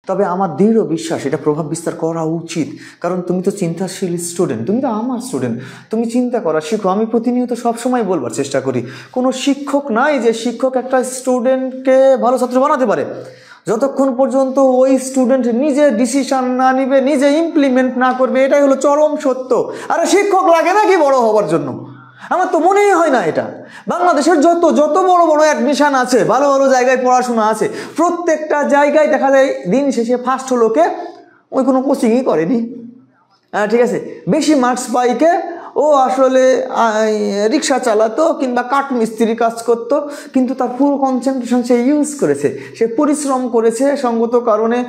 তবে আমার দৃঢ় বিশ্বাস এটা প্রভাব বিস্তার করা উচিত, কারণ তুমি তো চিন্তাশীল স্টুডেন্ট, তুমি তো আমার স্টুডেন্ট, তুমি চিন্তা করা শিখো। আমি প্রতিনিয়ত সবসময় বলবার চেষ্টা করি, কোনো শিক্ষক নাই যে শিক্ষক একটা স্টুডেন্টকে ভালো ছাত্র বানাতে পারে যতক্ষণ পর্যন্ত ওই স্টুডেন্ট নিজে ডিসিশন না নিবে, নিজে ইমপ্লিমেন্ট না করবে। এটাই হলো চরম সত্য। আরে শিক্ষক লাগে নাকি বড় হওয়ার জন্য? আমার তো মনেই হয় না এটা। বাংলাদেশের যত যত বড় বড় অ্যাডমিশন আছে, ভালো ভালো জায়গায় পড়াশোনা আছে, প্রত্যেকটা জায়গায় দেখা যায় দিন শেষে ফার্স্ট হলো কে? ওই কোনো কোচিংই করেনি, ঠিক আছে। বেশি মার্কস পাইকে ও আসলে রিক্সা চালাতো কিংবা কাঠ মিস্ত্রি কাজ করতো, কিন্তু তার পুরো কনসেন্ট্রেশন সে ইউজ করেছে, সে পরিশ্রম করেছে সঙ্গত কারণে,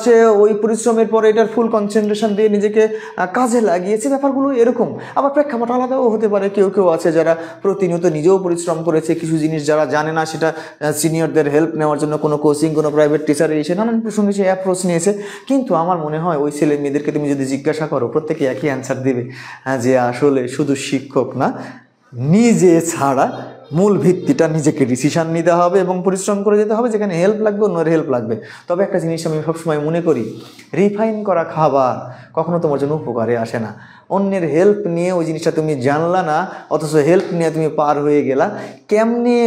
সে ওই পরিশ্রমের পরে এটার ফুল কনসেন্ট্রেশন দিয়ে নিজেকে কাজে লাগিয়েছে। ব্যাপারগুলো এরকম। আবার প্রেক্ষাপট আলাদাও হতে পারে। কেউ কেউ আছে যারা প্রতিনিয়ত নিজেও পরিশ্রম করেছে, কিছু জিনিস যারা জানে না সেটা সিনিয়রদের হেল্প নেওয়ার জন্য কোনো কোচিং, কোনো প্রাইভেট টিচার এসে নানান প্রসঙ্গে সে অ্যাপ্রোচ নিয়েছে। কিন্তু আমার মনে হয় ওই ছেলে মেয়েদেরকে তুমি যদি জিজ্ঞাসা করো, প্রত্যেকে একই অ্যান্সার দেবে, যে আসলে শুধু শিক্ষক না, নিজে ছাড়া মূল ভিত্তিটা নিজেকে ডিসিশন নিতে হবে এবং পরিশ্রম করে যেতে হবে। যেখানে হেল্প লাগবে অন্যের হেল্প লাগবে। তবে একটা জিনিস আমি সবসময় মনে করি, রিফাইন করা খাবার কখনো তোমার জন্য উপকারে আসে না। অন্যের হেল্প নিয়ে ওই জিনিসটা তুমি জানলা না, অথচ হেল্প নিয়ে তুমি পার হয়ে গেলা, কেমনে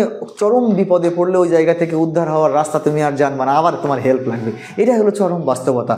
চরম বিপদে পড়লে ওই জায়গা থেকে উদ্ধার হওয়ার রাস্তা তুমি আর জানবা না, আবার তোমার হেল্প লাগবে। এটাই হলো চরম বাস্তবতা।